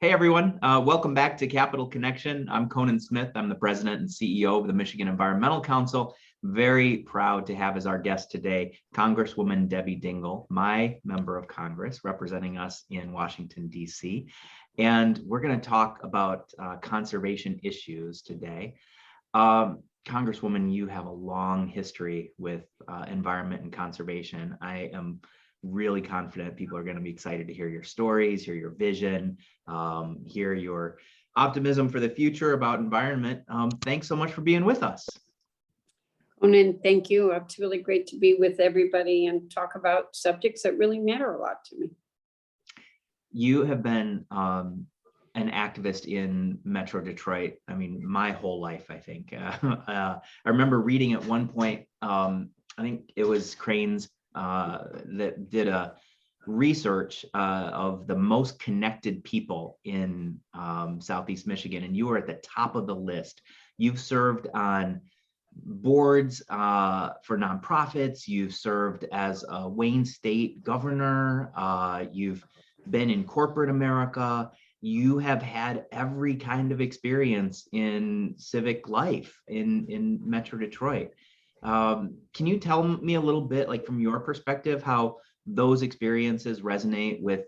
Hey everyone, welcome back to Capital Connection. I'm Conan Smith. I'm the president and CEO of the Michigan Environmental Council. Very proud to have as our guest today, Congresswoman Debbie Dingell, my member of Congress representing us in Washington, D.C. And we're going to talk about conservation issues today. Congresswoman, you have a long history with environment and conservation. I am really confident people are going to be excited to hear your stories, hear your vision, hear your optimism for the future about environment. Thanks so much for being with us. Conan, thank you. It's really great to be with everybody and talk about subjects that really matter a lot to me. You have been an activist in Metro Detroit, I mean, my whole life, I think. I remember reading at one point, I think it was Crane's that did a research of the most connected people in Southeast Michigan, and you were at the top of the list. You've served on boards for nonprofits. You've served as a Wayne State governor. You've been in corporate America. You have had every kind of experience in civic life in Metro Detroit. Can you tell me a little bit, like from your perspective, how those experiences resonate with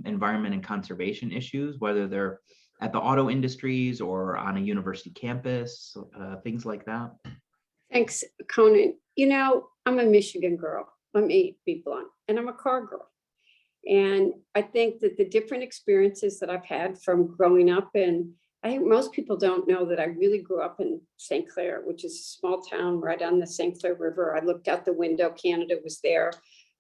environment and conservation issues, whether they're at the auto industries or on a university campus, things like that? Thanks, Conan. You know, I'm a Michigan girl, let me be blunt, and I'm a car girl. And I think that the different experiences that I've had from growing up, and I think most people don't know that I really grew up in St. Clair, which is a small town right on the St. Clair River. I looked out the window, Canada was there,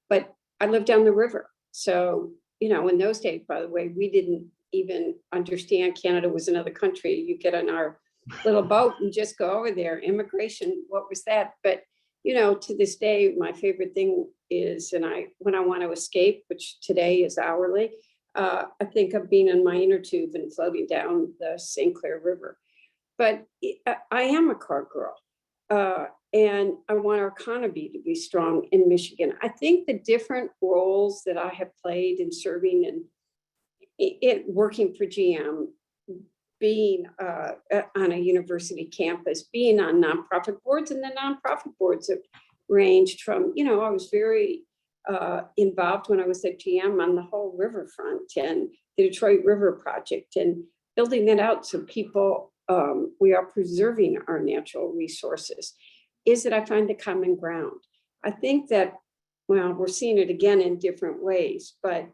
but I lived down the river. So, you know, in those days, by the way, we didn't even understand Canada was another country. You get on our little boat and just go over there. Immigration, what was that? But, you know, to this day, my favorite thing is, when I want to escape, which today is hourly, I think of being in my inner tube and floating down the St. Clair River. But I am a car girl, and I want our economy to be strong in Michigan. I think the different roles that I have played in serving and working for GM, being on a university campus, being on nonprofit boards, and the nonprofit boards have ranged from, you know, I was very involved when I was at GM on the whole riverfront and the Detroit River Project and building that out so people, we are preserving our natural resources, is that I find the common ground. I think that, well, we're seeing it again in different ways, but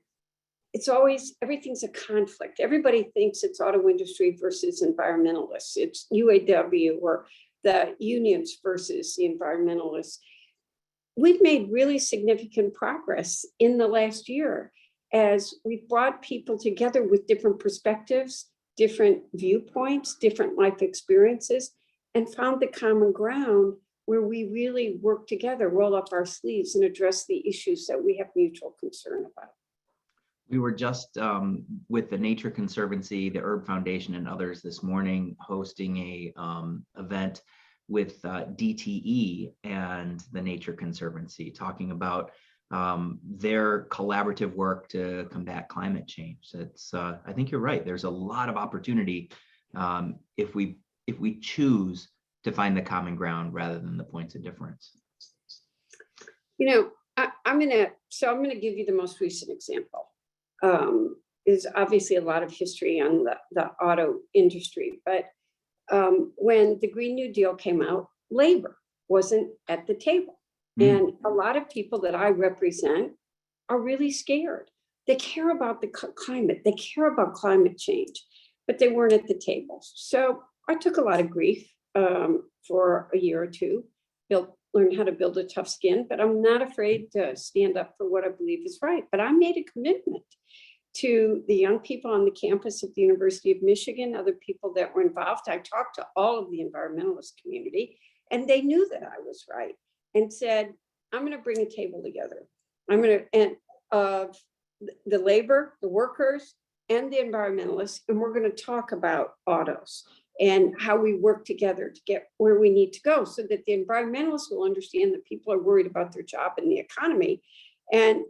it's always, everything's a conflict. Everybody thinks it's auto industry versus environmentalists. It's UAW or the unions versus the environmentalists. We've made really significant progress in the last year as we've brought people together with different perspectives, different viewpoints, different life experiences, and found the common ground where we really work together, roll up our sleeves, and address the issues that we have mutual concern about. We were just with the Nature Conservancy, the Herb Foundation, and others this morning hosting a event with DTE and the Nature Conservancy, talking about their collaborative work to combat climate change. It's, I think you're right. There's a lot of opportunity if we choose to find the common ground rather than the points of difference. You know, I'm gonna give you the most recent example. Is obviously a lot of history on the auto industry, but when the Green New Deal came out, labor wasn't at the table. And a lot of people that I represent are really scared. They care about the climate, they care about climate change, but they weren't at the table. So I took a lot of grief for a year or two, learned how to build a tough skin, but I'm not afraid to stand up for what I believe is right. But I made a commitment to the young people on the campus of the University of Michigan, other people that were involved. I talked to all of the environmentalist community, and they knew that I was right and said, I'm going to bring a table together. I'm going to, and the labor, the workers, and the environmentalists, and we're going to talk about autos and how we work together to get where we need to go so that the environmentalists will understand that people are worried about their job and the economy. And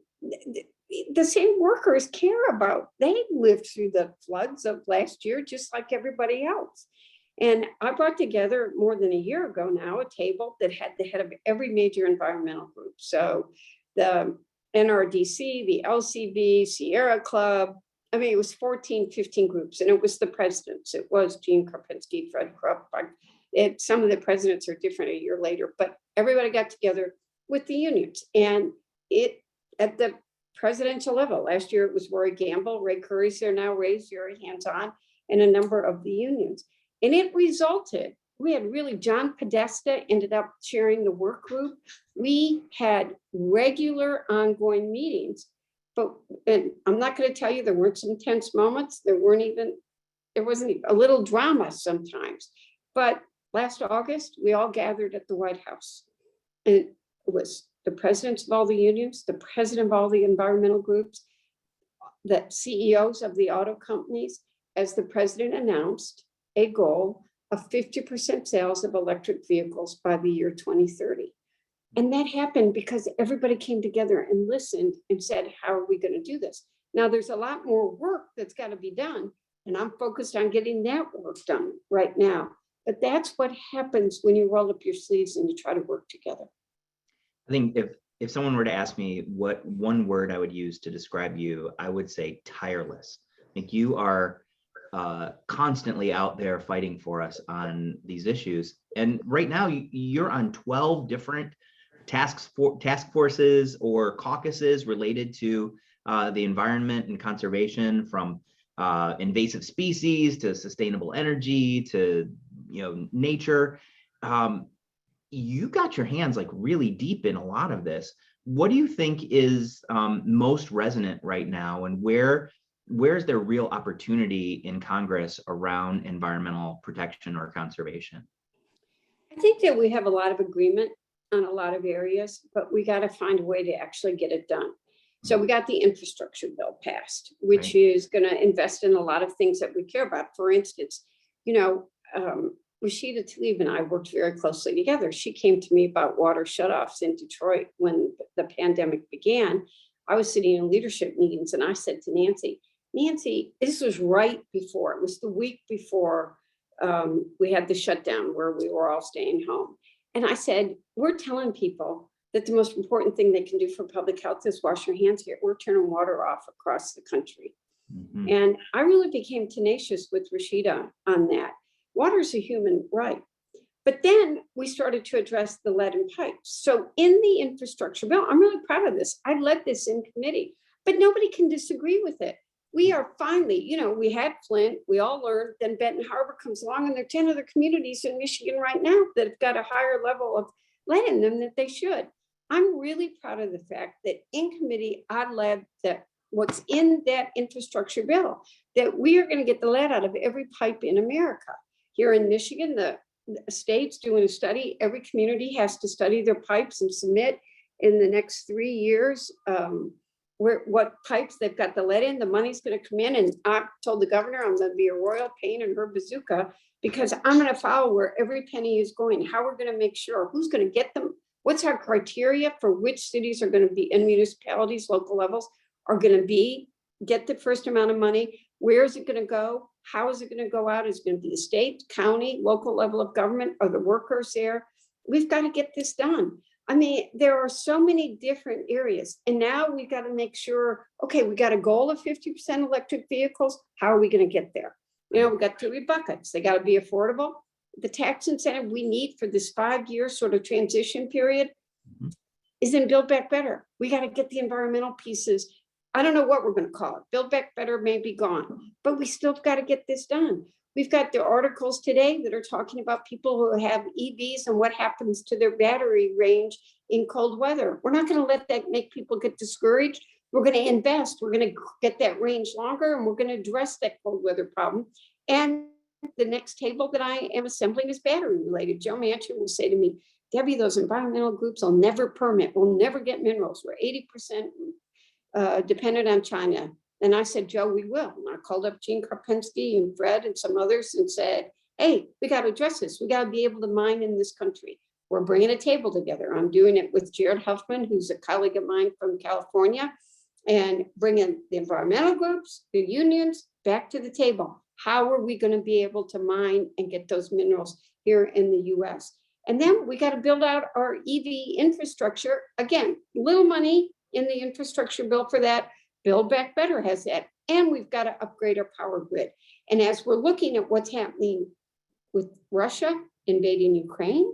the same workers care about. They lived through the floods of last year, just like everybody else. And I brought together more than a year ago now, a table that had the head of every major environmental group. So the NRDC, the LCB, Sierra Club, I mean, it was 14, 15 groups, and it was the presidents. It was Gene Karpinski, Fred Krupp. Some of the presidents are different a year later, but everybody got together with the unions. And it, at the presidential level, last year it was Roy Gamble, Ray Curry's there now, Ray's very hands-on, and a number of the unions. And it resulted, we had really, John Podesta ended up chairing the work group. We had regular ongoing meetings, but, and I'm not going to tell you there weren't some tense moments. There wasn't even a little drama sometimes. But last August, we all gathered at the White House. And it was the presidents of all the unions, the president of all the environmental groups, the CEOs of the auto companies, as the president announced a goal of 50% sales of electric vehicles by the year 2030. And that happened because everybody came together and listened and said, how are we going to do this? Now, there's a lot more work that's got to be done, and I'm focused on getting that work done right now. But that's what happens when you roll up your sleeves and you try to work together. I think if someone were to ask me what one word I would use to describe you, I would say tireless. I think you are constantly out there fighting for us on these issues. And right now you're on 12 different task forces or caucuses related to the environment and conservation, from invasive species to sustainable energy to nature. You got your hands like really deep in a lot of this. What do you think is most resonant right now, and where's there real opportunity in Congress around environmental protection or conservation? I think that we have a lot of agreement on a lot of areas, but we got to find a way to actually get it done. So we got the infrastructure bill passed, which is going to invest in a lot of things that we care about. For instance, Rashida Tlaib and I worked very closely together. She came to me about water shutoffs in Detroit when the pandemic began. I was sitting in leadership meetings and I said to Nancy, this was right before, it was the week before we had the shutdown where we were all staying home. And I said, we're telling people that the most important thing they can do for public health is wash your hands here. We're turning water off across the country. Mm-hmm. And I really became tenacious with Rashida on that. Water is a human right. But then we started to address the lead in pipes. So in the infrastructure bill, I'm really proud of this. I led this in committee, but nobody can disagree with it. We are finally, we had Flint, we all learned, then Benton Harbor comes along, and there are 10 other communities in Michigan right now that have got a higher level of lead in them than they should. I'm really proud of the fact that in committee, I led that what's in that infrastructure bill, that we are going to get the lead out of every pipe in America. Here in Michigan, the state's doing a study. Every community has to study their pipes and submit in the next 3 years what pipes they've got the lead in. The money's going to come in, and I told the governor I'm going to be a royal pain in her bazooka, because I'm going to follow where every penny is going, how we're going to make sure, who's going to get them, what's our criteria for which cities are going to be in municipalities, local levels are going to get the first amount of money. Where is it going to go? How is it going to go out? Is it going to be the state, county, local level of government? Are the workers there? We've got to get this done. I mean, there are so many different areas. And now we've got to make sure, okay, we got a goal of 50% electric vehicles. How are we going to get there? We've got 3 buckets. They got to be affordable. The tax incentive we need for this 5-year sort of transition period is in Build Back Better. We got to get the environmental pieces. I don't know what we're going to call it. Build Back Better may be gone, but we still got to get this done. We've got the articles today that are talking about people who have EVs and what happens to their battery range in cold weather. We're not going to let that make people get discouraged. We're going to invest. We're going to get that range longer, and we're going to address that cold weather problem. And the next table that I am assembling is battery related. Joe Manchin will say to me, Debbie, those environmental groups will never permit. We'll never get minerals. We're 80% dependent on China. And I said, Joe, we will. And I called up Gene Karpinski and Fred and some others and said, hey, we got to address this. We got to be able to mine in this country. We're bringing a table together. I'm doing it with Jared Huffman, who's a colleague of mine from California. and bringing the environmental groups, the unions back to the table. How are we going to be able to mine and get those minerals here in the US? And then we got to build out our EV infrastructure. Again, little money in the infrastructure bill for that. Build Back Better has that. And we've got to upgrade our power grid. And as we're looking at what's happening with Russia invading Ukraine,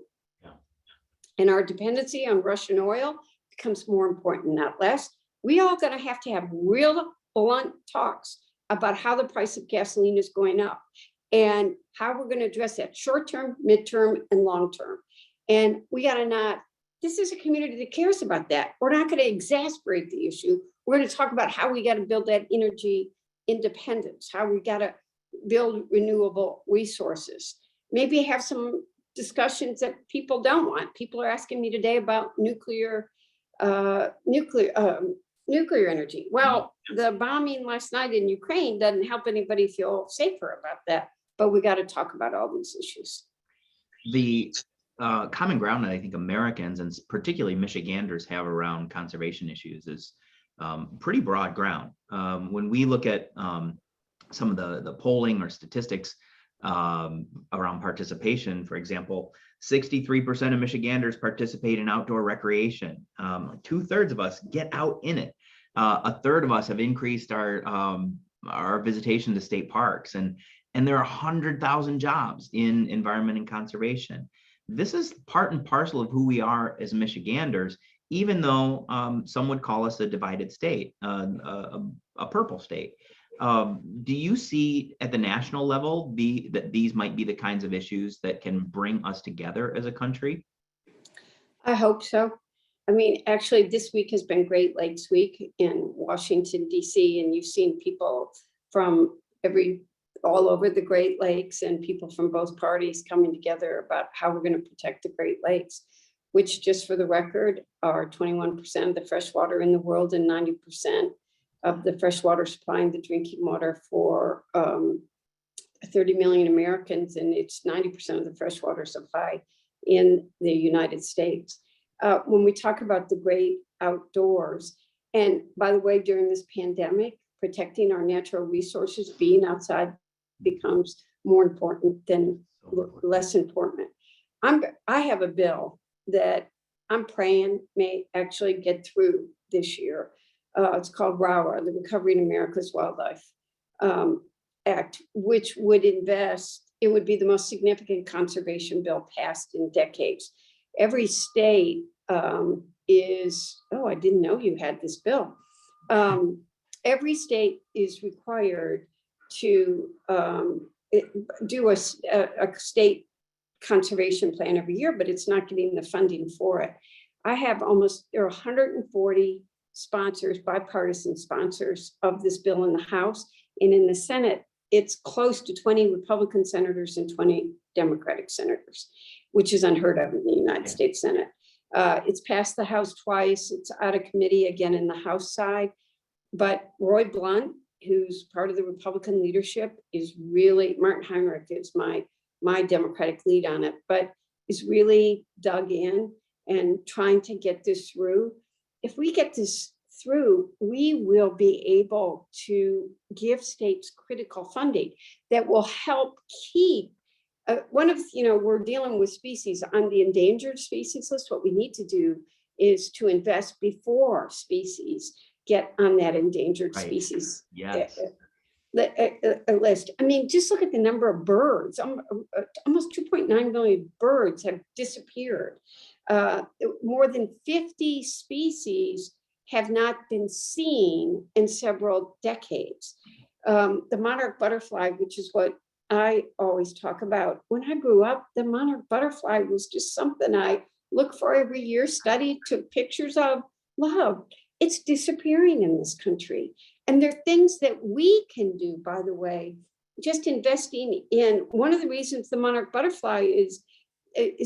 and our dependency on Russian oil becomes more important, not less. We all gonna have to have real blunt talks about how the price of gasoline is going up and how we're gonna address that short-term, midterm, and long-term. And we gotta not, this is a community that cares about that. We're not gonna exasperate the issue. We're gonna talk about how we gotta build that energy independence, how we gotta build renewable resources. Maybe have some discussions that people don't want. People are asking me today about nuclear energy. Well, the bombing last night in Ukraine doesn't help anybody feel safer about that, but we got to talk about all these issues. The common ground that I think Americans and particularly Michiganders have around conservation issues is pretty broad ground. When we look at some of the polling or statistics around participation, for example, 63% of Michiganders participate in outdoor recreation. 2/3 of us get out in it. 1/3 of us have increased our visitation to state parks, and there are 100,000 jobs in environment and conservation. This is part and parcel of who we are as Michiganders, even though some would call us a divided state, a purple state. Do you see at the national level that these might be the kinds of issues that can bring us together as a country? I hope so. I mean, actually, this week has been Great Lakes Week in Washington, D.C., and you've seen people from all over the Great Lakes and people from both parties coming together about how we're going to protect the Great Lakes, which, just for the record, are 21% of the fresh water in the world and 90% of the fresh water supplying the drinking water for 30 million Americans, and it's 90% of the fresh water supply in the United States. When we talk about the great outdoors, and by the way, during this pandemic, protecting our natural resources, being outside becomes more important than less important. I have a bill that I'm praying may actually get through this year. It's called RAWA, the Recovering America's Wildlife Act, which would it would be the most significant conservation bill passed in decades. Every state I didn't know you had this bill. Every state is required to do a state conservation plan every year, but it's not getting the funding for it. There are 140 sponsors, bipartisan sponsors of this bill in the House, and in the Senate, it's close to 20 Republican senators and 20 Democratic senators, which is unheard of in the United States Senate. It's passed the House twice. It's out of committee again in the House side, but Roy Blunt, who's part of the Republican leadership, Martin Heinrich is my Democratic lead on it, but is really dug in and trying to get this through. If we get this through, we will be able to give states critical funding that will help keep we're dealing with species on the endangered species list. What we need to do is to invest before species get on that endangered species list. I mean, just look at the number of birds. Almost 2.9 million birds have disappeared. More than 50 species have not been seen in several decades. The monarch butterfly, which is what I always talk about. When I grew up, the monarch butterfly was just something I looked for every year, studied, took pictures of, loved. It's disappearing in this country. And there are things that we can do, by the way, just investing in. One of the reasons the monarch butterfly is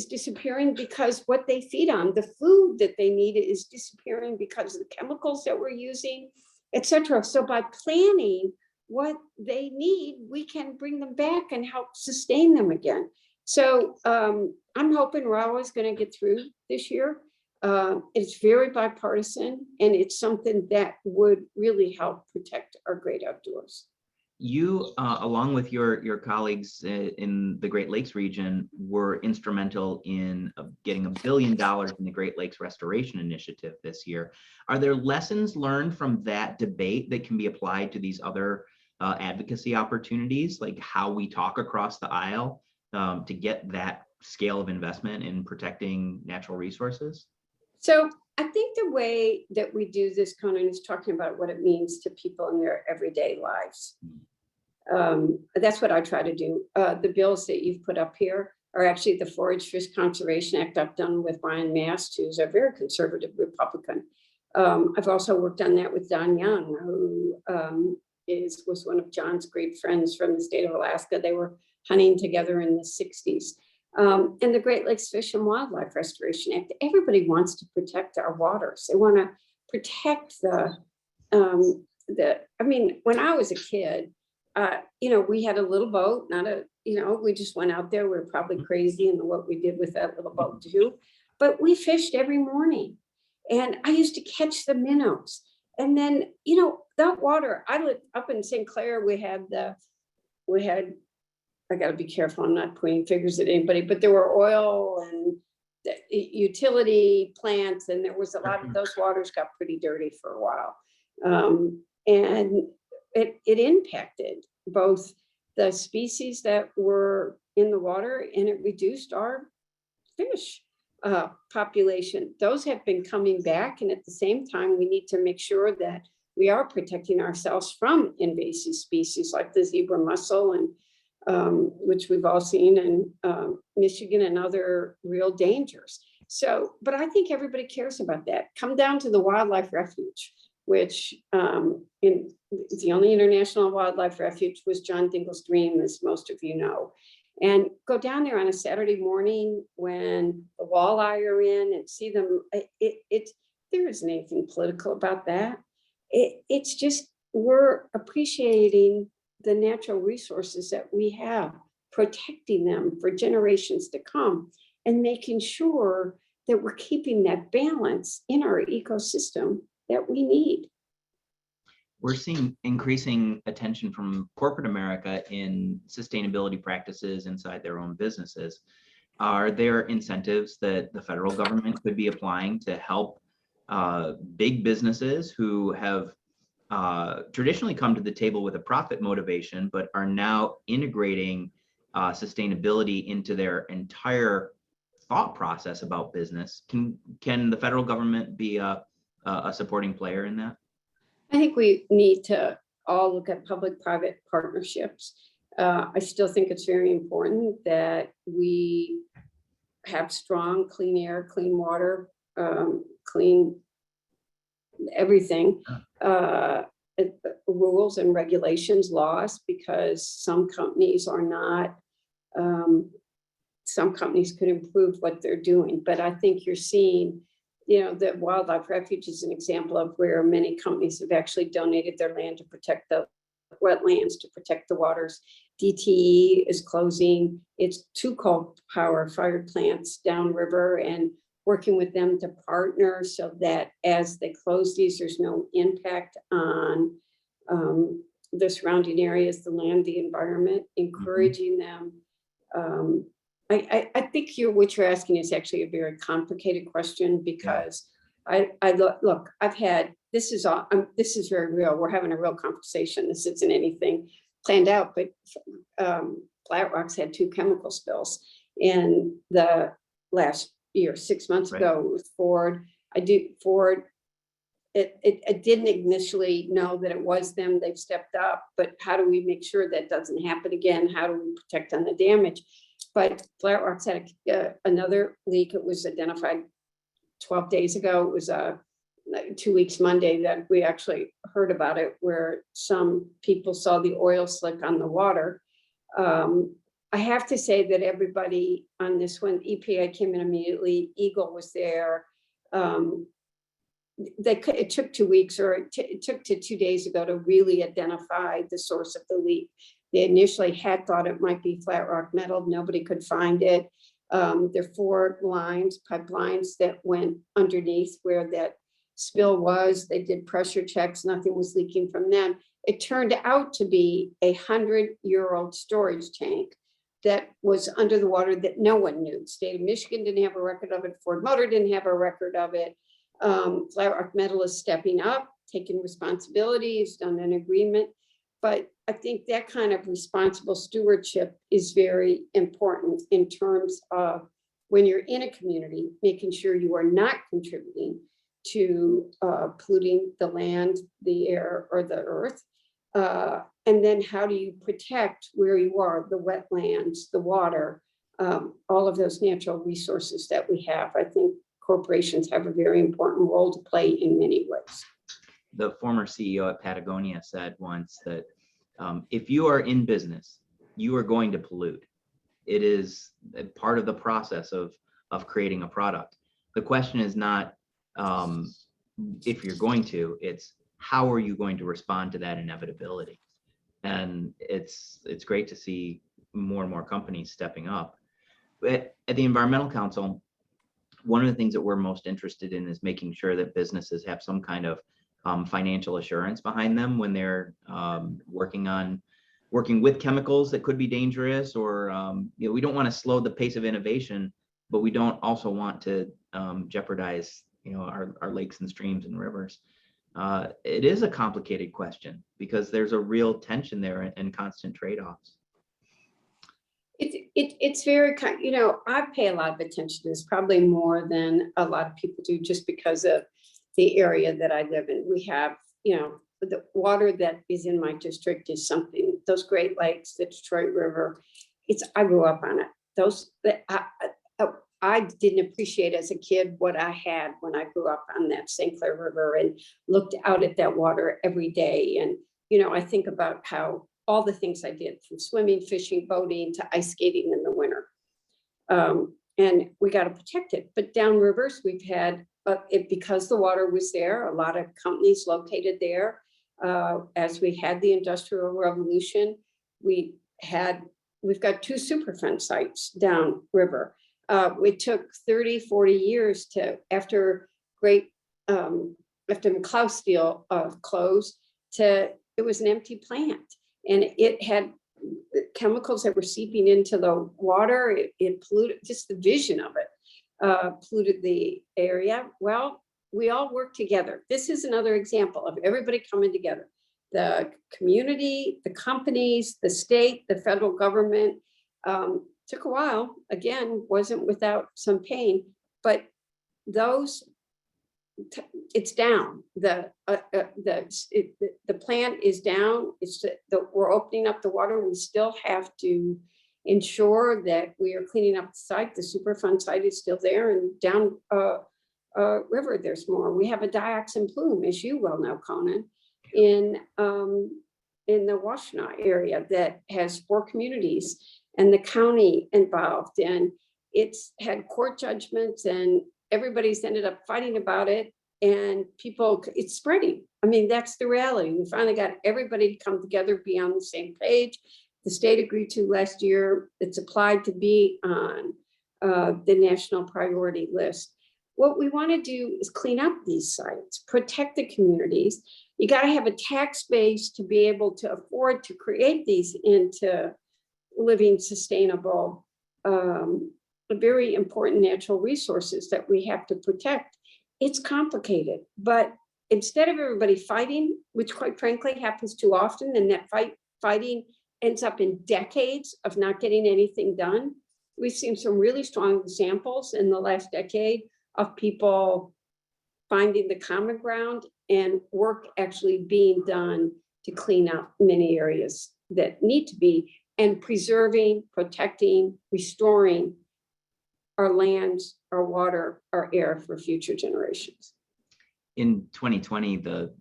disappearing because what they feed on, the food that they need, is disappearing because of the chemicals that we're using, et cetera. So by planning what they need, we can bring them back and help sustain them again. So I'm hoping RAWA is going to get through this year. It's very bipartisan, and it's something that would really help protect our great outdoors. You, along with your colleagues in the Great Lakes region, were instrumental in getting $1 billion in the Great Lakes Restoration Initiative this year. Are there lessons learned from that debate that can be applied to these other advocacy opportunities, like how we talk across the aisle to get that scale of investment in protecting natural resources? So I think the way that we do this, Conan, is talking about what it means to people in their everyday lives. That's what I try to do. The bills that you've put up here are actually the Forage Fish Conservation Act I've done with Brian Mast, who's a very conservative Republican. I've also worked on that with Don Young, who was one of John's great friends from the state of Alaska. They were hunting together in the 60s. And the Great Lakes Fish and Wildlife Restoration Act. Everybody wants to protect our waters. They want to protect I mean, when I was a kid, we had a little boat, we just went out there. We were probably crazy in what we did with that little boat too, but we fished every morning, and I used to catch the minnows. And then, that water, I lived up in St. Clair. We had, I got to be careful, I'm not pointing fingers at anybody, but there were oil and utility plants, and there was a lot of those waters got pretty dirty for a while. And it impacted both the species that were in the water, and it reduced our fish population. Those have been coming back, and at the same time, we need to make sure that we are protecting ourselves from invasive species like the zebra mussel, and which we've all seen in Michigan, and other real dangers. So, but I think everybody cares about that. Come down to the wildlife refuge, which the only international wildlife refuge was John Dingell's dream, as most of you know. And go down there on a Saturday morning when the walleye are in and see them. There isn't anything political about that. It's just, we're appreciating the natural resources that we have, protecting them for generations to come, and making sure that we're keeping that balance in our ecosystem that we need. We're seeing increasing attention from corporate America in sustainability practices inside their own businesses. Are there incentives that the federal government could be applying to help big businesses who have traditionally come to the table with a profit motivation, but are now integrating sustainability into their entire thought process about business? Can the federal government be a supporting player in that? I think we need to all look at public-private partnerships. I still think it's very important that we have strong, clean air, clean water, clean everything, rules and regulations, laws, because some companies are not, some companies could improve what they're doing. But I think you're seeing, the wildlife refuge is an example of where many companies have actually donated their land to protect the wetlands, to protect the waters. DTE is closing its 2 coal power fired plants downriver, and working with them to partner so that as they close these, there's no impact on the surrounding areas, the land, the environment, encouraging them. I think what you're asking is actually a very complicated question, because look, I've had, this is very real. We're having a real conversation. This isn't anything planned out, but Flat Rock's had 2 chemical spills in the last year. 6 months ago, it was Ford. Ford, it didn't initially know that it was them. They've stepped up, but how do we make sure that doesn't happen again? How do we protect on the damage? But Flat Rock's had another leak. It was identified 12 days ago. It was 2 weeks Monday that we actually heard about it, where some people saw the oil slick on the water. I have to say that everybody on this one, EPA came in immediately. Eagle was there. It took 2 weeks, or it took to 2 days ago to really identify the source of the leak. They initially had thought it might be Flat Rock metal. Nobody could find it. There are 4 pipelines that went underneath where that spill was. They did pressure checks, nothing was leaking from them. It turned out to be a 100-year-old storage tank that was under the water that no one knew. State of Michigan didn't have a record of it. Ford Motor didn't have a record of it. Flat Rock Metal is stepping up, taking responsibility, has done an agreement. But I think that kind of responsible stewardship is very important in terms of when you're in a community, making sure you are not contributing to polluting the land, the air, or the earth. And then how do you protect where you are, the wetlands, the water, all of those natural resources that we have. I think corporations have a very important role to play in many ways. The former CEO at Patagonia said once that if you are in business, you are going to pollute. It is a part of the process of creating a product. The question is not if you're going to, it's how are you going to respond to that inevitability? And it's great to see more and more companies stepping up. At the Environmental Council, one of the things that we're most interested in is making sure that businesses have some kind of financial assurance behind them when they're working with chemicals that could be dangerous, or we don't want to slow the pace of innovation, but we don't also want to jeopardize our lakes and streams and rivers. It is a complicated question because there's a real tension there and constant trade-offs. It's very kind, I pay a lot of attention to this, probably more than a lot of people do, just because of the area that I live in. We have, the water that is in my district is something, those Great Lakes, the Detroit River, I grew up on it. I didn't appreciate as a kid what I had when I grew up on that St. Clair River and looked out at that water every day. And, I think about how all the things I did, from swimming, fishing, boating, to ice skating in the winter. And we got to protect it. But downrivers, we've had, because the water was there, a lot of companies located there. As we had the Industrial Revolution, we've got 2 Superfund sites downriver. It took 30, 40 years after McLeod Steel closed, it was an empty plant. And it had chemicals that were seeping into the water. It polluted, just the vision of it polluted the area. Well, we all work together. This is another example of everybody coming together. The community, the companies, the state, the federal government. Took a while, again, wasn't without some pain, but it's down. The plant is down. We're opening up the water. We still have to ensure that we are cleaning up the site. The Superfund site is still there, and down river, there's more. We have a dioxin plume, as you well know, Conan, in the Washtenaw area that has 4 communities and the county involved, and it's had court judgments, and everybody's ended up fighting about it, and it's spreading. I mean, that's the reality. We finally got everybody to come together, be on the same page. The state agreed to last year. It's applied to be on the national priority list. What we want to do is clean up these sites, protect the communities. You got to have a tax base to be able to afford to create these into living sustainable, very important natural resources that we have to protect. It's complicated, but instead of everybody fighting, which quite frankly happens too often, and that fighting ends up in decades of not getting anything done, we've seen some really strong examples in the last decade of people finding the common ground and work actually being done to clean up many areas that need to be, and preserving, protecting, restoring our lands, our water, our air for future generations. In 2020, the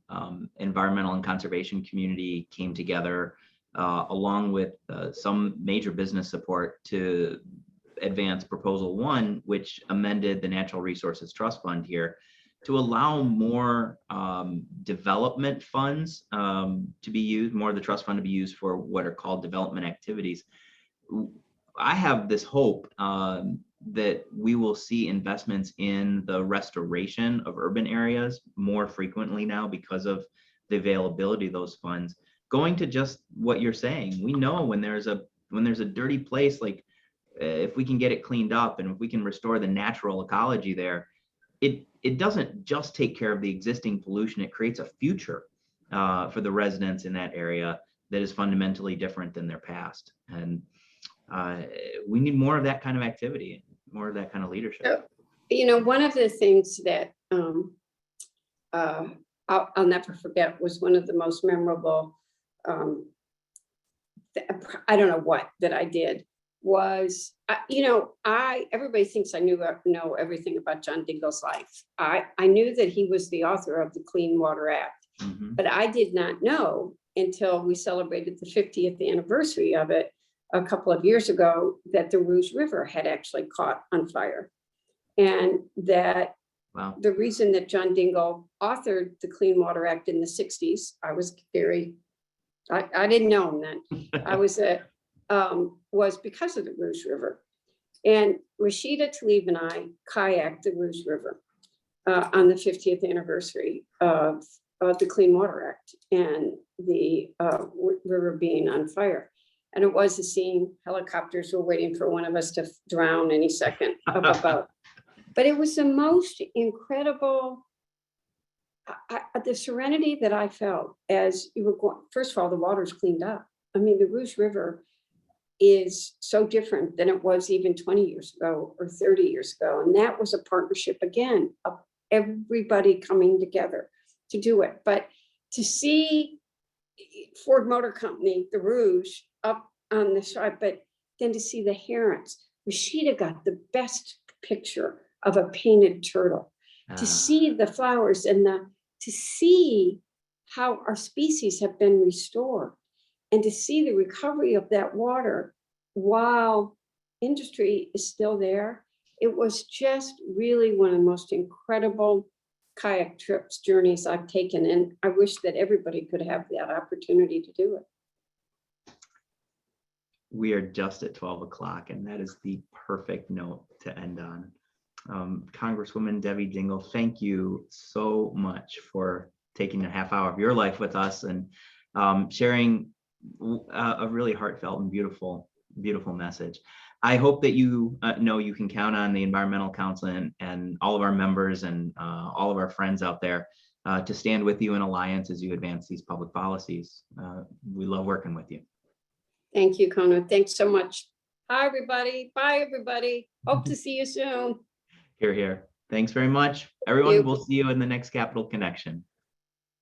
environmental and conservation community came together along with some major business support to advance Proposal 1, which amended the Natural Resources Trust Fund here to allow more development funds to be used, more of the trust fund to be used for what are called development activities. I have this hope that we will see investments in the restoration of urban areas more frequently now because of the availability of those funds. Going to just what you're saying, we know when there's a dirty place, like if we can get it cleaned up and if we can restore the natural ecology there, it doesn't just take care of the existing pollution, it creates a future for the residents in that area that is fundamentally different than their past. And we need more of that kind of activity, more of that kind of leadership. One of the things that I'll never forget was one of the most memorable, I don't know what that I did was, everybody thinks I know everything about John Dingell's life. I knew that he was the author of the Clean Water Act, but I did not know until we celebrated the 50th anniversary of it a couple of years ago that the Rouge River had actually caught on fire. And that the reason that John Dingell authored the Clean Water Act in the 60s, I didn't know him then. I was because of the Rouge River. And Rashida Tlaib and I kayaked the Rouge River on the 50th anniversary of the Clean Water Act and the river being on fire. And it was a scene, helicopters were waiting for one of us to drown any second up above. But it was the most incredible, the serenity that I felt as you were going. First of all, the water's cleaned up. I mean, the Rouge River is so different than it was even 20 years ago or 30 years ago. And that was a partnership again of everybody coming together to do it. But to see Ford Motor Company, the Rouge, up on the side, but then to see the herons, Rashida got the best picture of a painted turtle. To see the flowers and to see how our species have been restored, and to see the recovery of that water while industry is still there. It was just really one of the most incredible kayak journeys I've taken. And I wish that everybody could have that opportunity to do it. We are just at 12 o'clock, and that is the perfect note to end on. Congresswoman Debbie Dingell, thank you so much for taking a half hour of your life with us and sharing a really heartfelt and beautiful message. I hope that you know you can count on the Environmental Council and all of our members and all of our friends out there to stand with you in alliance as you advance these public policies. We love working with you. Thank you, Kona. Thanks so much. Hi, everybody. Bye, everybody. Hope to see you soon. Hear, hear. Thanks very much. Everyone, we'll see you in the next Capital Connection.